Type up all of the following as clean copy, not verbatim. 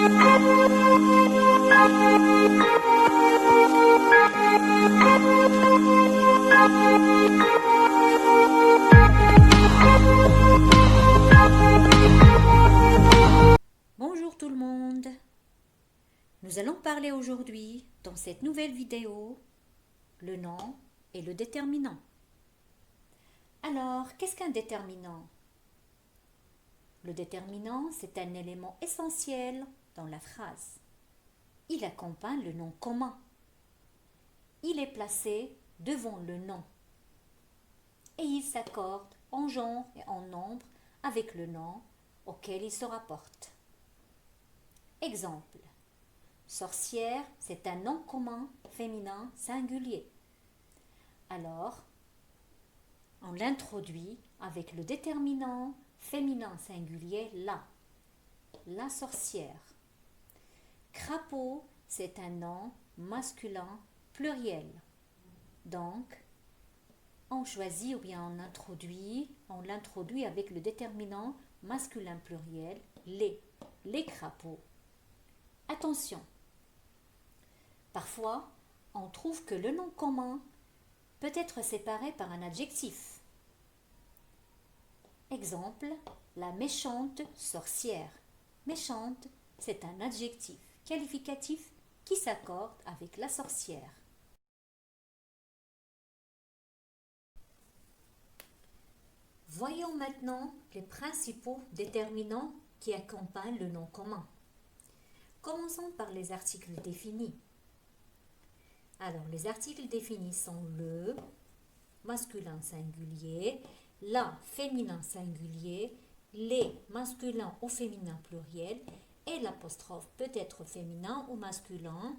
Bonjour tout le monde. Nous allons parler aujourd'hui, dans cette nouvelle vidéo, le nom et le déterminant. Alors, qu'est-ce qu'un déterminant? Le déterminant, c'est un élément essentiel dans la phrase. Il accompagne le nom commun. Il est placé devant le nom. Et il s'accorde en genre et en nombre avec le nom auquel il se rapporte. Exemple. Sorcière, c'est un nom commun féminin singulier. Alors, on l'introduit avec le déterminant féminin singulier la sorcière. Crapaud, c'est un nom masculin pluriel. Donc, on choisit ou bien on l'introduit avec le déterminant masculin pluriel les crapauds. Attention, parfois, on trouve que le nom commun peut être séparé par un adjectif. Exemple, la méchante sorcière. Méchante, c'est un adjectif qualificatif qui s'accorde avec la sorcière. Voyons maintenant les principaux déterminants qui accompagnent le nom commun. Commençons par les articles définis. Alors, les articles définis sont le masculin singulier, la féminin singulier, les masculins ou féminin pluriel et l'apostrophe peut être féminin ou masculin.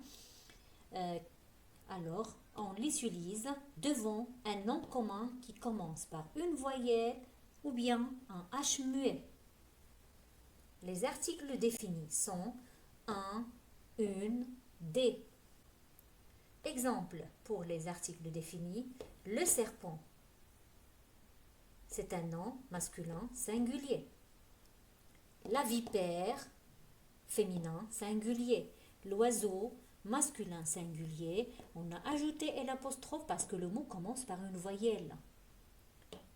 Alors, on l'utilise devant un nom commun qui commence par une voyelle ou bien un H muet. Les articles définis sont un, une, des. Exemple pour les articles définis, le serpent. C'est un nom masculin singulier. La vipère, féminin singulier. L'oiseau, masculin singulier. On a ajouté l'apostrophe parce que le mot commence par une voyelle.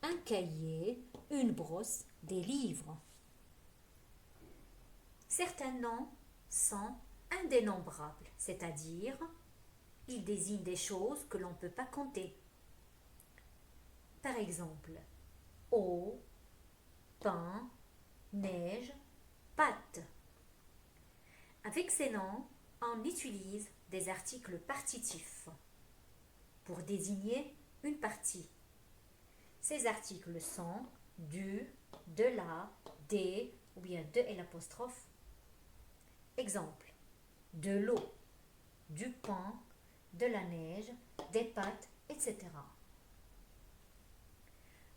Un cahier, une brosse, des livres. Certains noms sont indénombrables, c'est-à-dire ils désignent des choses que l'on ne peut pas compter. Par exemple, eau, pain, neige, pâte. Avec ces noms, on utilise des articles partitifs pour désigner une partie. Ces articles sont du, de la, des ou bien de et l'apostrophe. Exemple, de l'eau, du pain, de la neige, des pâtes, etc.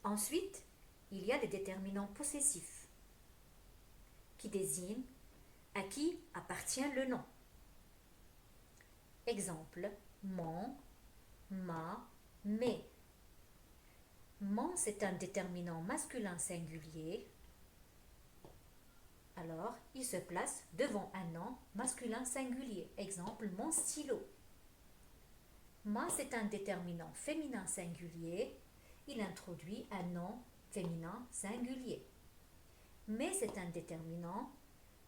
Ensuite, il y a les déterminants possessifs qui désignent à qui appartient le nom. Exemple, mon, ma, mes. Mon, c'est un déterminant masculin singulier. Alors, il se place devant un nom masculin singulier. Exemple, mon stylo. Ma, c'est un déterminant féminin singulier. Il introduit un nom féminin singulier. Mais c'est un déterminant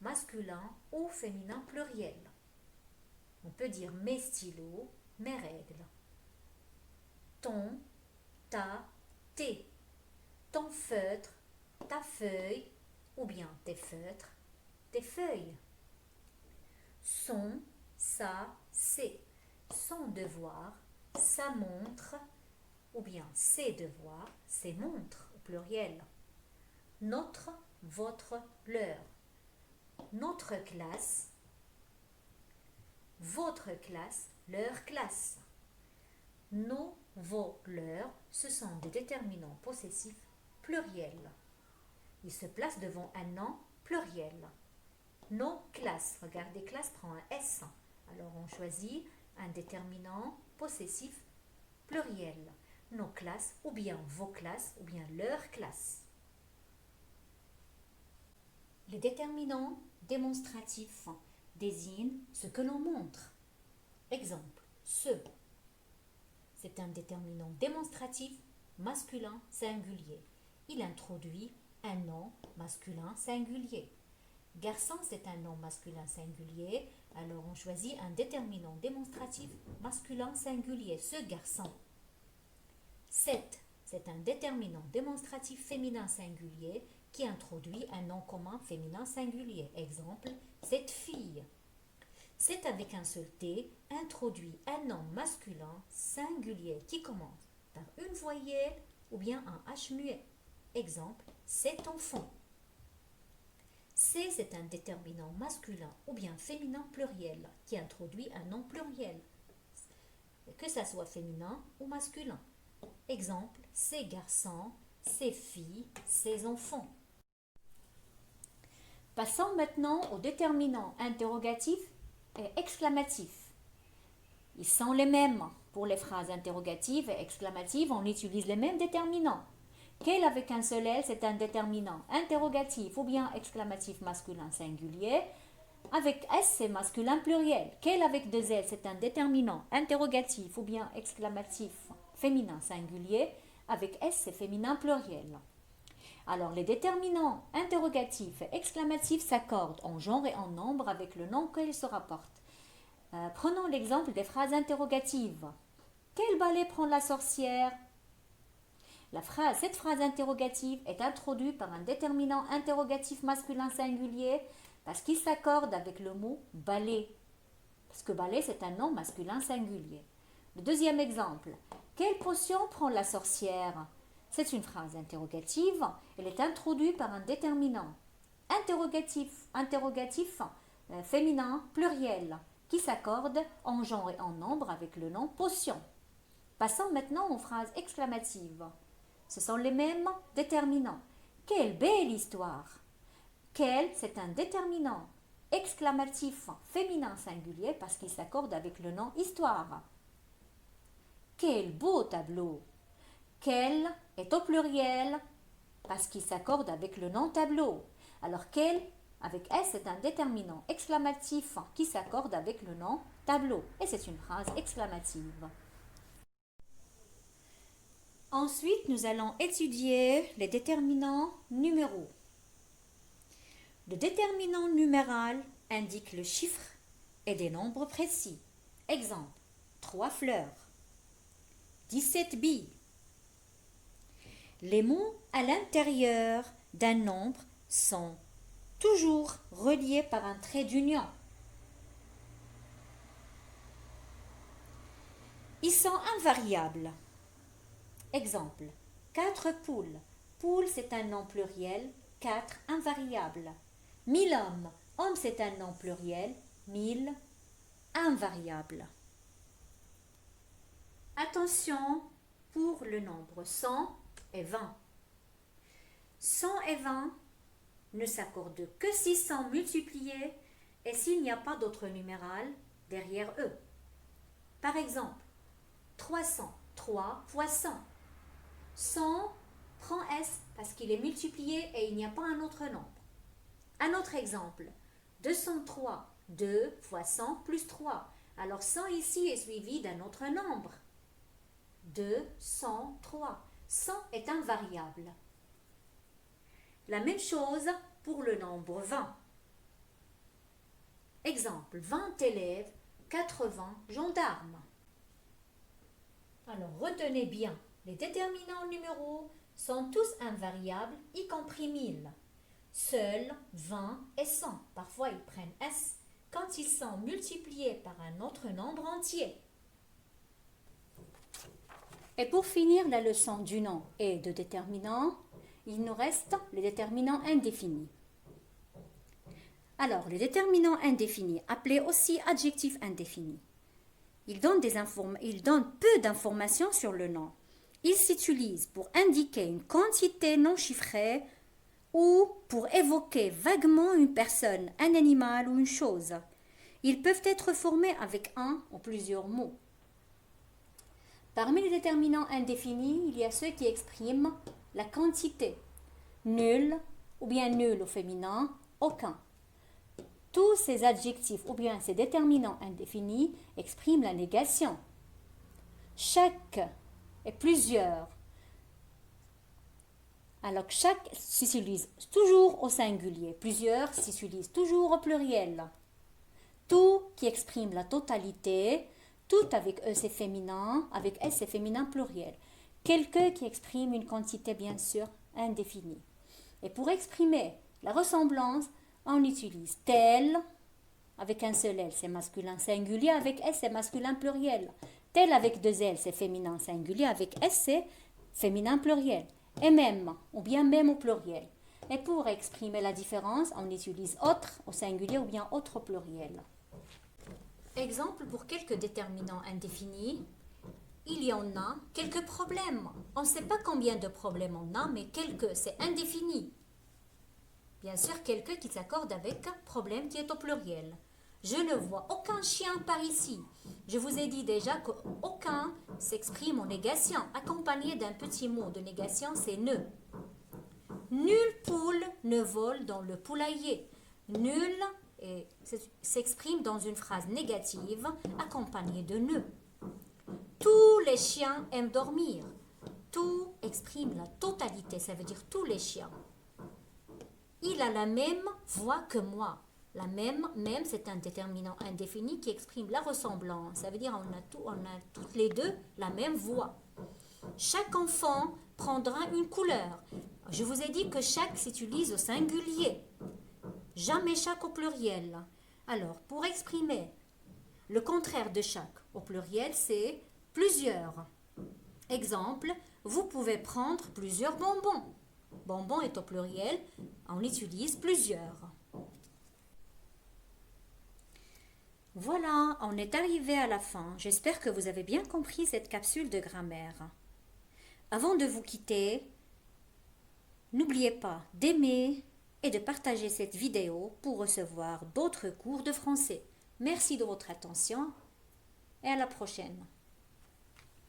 masculin ou féminin pluriel. On peut dire mes stylos, mes règles. Ton, ta, tes. Ton feutre, ta feuille, ou bien tes feutres, tes feuilles. Son, sa, ses. Son devoir, sa montre, ou bien ses devoirs, ses montres au pluriel. Notre, votre, leur. Notre classe, votre classe, leur classe. Nos, vos, leurs, ce sont des déterminants possessifs pluriels. Ils se placent devant un nom pluriel. Nos classes, regardez, classe prend un S. Alors on choisit un déterminant possessif pluriel. Nos classes, ou bien vos classes, ou bien leur classe. Les déterminants démonstratifs désigne ce que l'on montre. Exemple, ce. C'est un déterminant démonstratif masculin singulier. Il introduit un nom masculin singulier. Garçon, c'est un nom masculin singulier, alors on choisit un déterminant démonstratif masculin singulier, ce garçon. 7, c'est un déterminant démonstratif féminin singulier qui introduit un nom commun féminin singulier. Exemple, cette fille. C'est avec un seul T introduit un nom masculin singulier qui commence par une voyelle ou bien un H muet. Exemple, cet enfant. C'est un déterminant masculin ou bien féminin pluriel qui introduit un nom pluriel, que ça soit féminin ou masculin. Exemple, ces garçons, ces filles, ces enfants. Passons maintenant aux déterminants interrogatifs et exclamatifs. Ils sont les mêmes. Pour les phrases interrogatives et exclamatives, on utilise les mêmes déterminants. Quel avec un seul L, c'est un déterminant interrogatif ou bien exclamatif masculin singulier. Avec S, c'est masculin pluriel. Quel avec deux L, c'est un déterminant interrogatif ou bien exclamatif féminin singulier. Avec S, c'est féminin pluriel. Alors, les déterminants interrogatifs et exclamatifs s'accordent en genre et en nombre avec le nom qu'ils se rapportent. Prenons l'exemple des phrases interrogatives. Quel balai prend la sorcière? Cette phrase interrogative est introduite par un déterminant interrogatif masculin singulier parce qu'il s'accorde avec le mot balai. Parce que balai, c'est un nom masculin singulier. Le deuxième exemple. Quelle potion prend la sorcière? C'est une phrase interrogative. Elle est introduite par un déterminant interrogatif féminin pluriel qui s'accorde en genre et en nombre avec le nom potion. Passons maintenant aux phrases exclamatives. Ce sont les mêmes déterminants. Quelle belle histoire! Quel, c'est un déterminant exclamatif féminin singulier parce qu'il s'accorde avec le nom histoire. Quel beau tableau! Quel est au pluriel parce qu'il s'accorde avec le nom tableau. Alors quel avec S, c'est un déterminant exclamatif qui s'accorde avec le nom tableau. Et c'est une phrase exclamative. Ensuite, nous allons étudier les déterminants numéraux. Le déterminant numéral indique le chiffre et des nombres précis. Exemple, 3 fleurs, 17 billes. Les mots à l'intérieur d'un nombre sont toujours reliés par un trait d'union. Ils sont invariables. Exemple, 4 poules. Poule, c'est un nom pluriel, 4 invariable. 1000 hommes. Homme, c'est un nom pluriel, 1000 invariable. Attention pour le nombre 100 et 20. 100 et 20 ne s'accordent que si 100 multipliés et s'il n'y a pas d'autre numéral derrière eux. Par exemple, 300, 3 fois 100. 100 prend S parce qu'il est multiplié et il n'y a pas un autre nombre. Un autre exemple, 203, 2 fois 100 plus 3. Alors 100 ici est suivi d'un autre nombre. 203. 100 est invariable. La même chose pour le nombre 20. Exemple, 20 élèves, 80 gendarmes. Alors retenez bien, les déterminants numéraux sont tous invariables, y compris 1000. Seuls 20 et 100. Parfois, ils prennent S quand ils sont multipliés par un autre nombre entier. Et pour finir la leçon du nom et de déterminants, il nous reste les déterminants indéfinis. Alors, les déterminants indéfinis, appelés aussi adjectifs indéfinis, ils donnent peu d'informations sur le nom. Ils s'utilisent pour indiquer une quantité non chiffrée ou pour évoquer vaguement une personne, un animal ou une chose. Ils peuvent être formés avec un ou plusieurs mots. Parmi les déterminants indéfinis, il y a ceux qui expriment la quantité. Nul ou bien nul au féminin, aucun. Tous ces adjectifs ou bien ces déterminants indéfinis expriment la négation. Chaque et plusieurs. Alors chaque s'utilise toujours au singulier, plusieurs s'utilisent toujours au pluriel. Tout qui exprime la totalité, tout avec E c'est féminin, avec S c'est féminin pluriel. Quelques qui expriment une quantité bien sûr indéfinie. Et pour exprimer la ressemblance, on utilise tel, avec un seul L c'est masculin singulier, avec S c'est masculin pluriel. Tel avec deux L c'est féminin singulier, avec S c'est féminin pluriel. Et même, ou bien même au pluriel. Et pour exprimer la différence, on utilise autre au singulier ou bien autre au pluriel. Exemple pour quelques déterminants indéfinis. Il y en a quelques problèmes. On ne sait pas combien de problèmes on a, mais quelques, c'est indéfini. Bien sûr, quelques qui s'accordent avec problème qui est au pluriel. Je ne vois aucun chien par ici. Je vous ai dit déjà qu'aucun s'exprime en négation. Accompagné d'un petit mot de négation, c'est ne. Nulle poule ne vole dans le poulailler. Nul s'exprime dans une phrase négative accompagnée de ne. Tous les chiens aiment dormir. Tout exprime la totalité, ça veut dire tous les chiens. Il a la même voix que moi. La même, c'est un déterminant indéfini qui exprime la ressemblance. Ça veut dire on a toutes les deux la même voix. Chaque enfant prendra une couleur. Je vous ai dit que chaque s'utilise au singulier. Jamais chaque au pluriel. Alors, pour exprimer le contraire de chaque au pluriel, c'est plusieurs. Exemple, vous pouvez prendre plusieurs bonbons. Bonbon est au pluriel, on utilise plusieurs. Voilà, on est arrivé à la fin. J'espère que vous avez bien compris cette capsule de grammaire. Avant de vous quitter, n'oubliez pas d'aimer et de partager cette vidéo pour recevoir d'autres cours de français. Merci de votre attention et à la prochaine.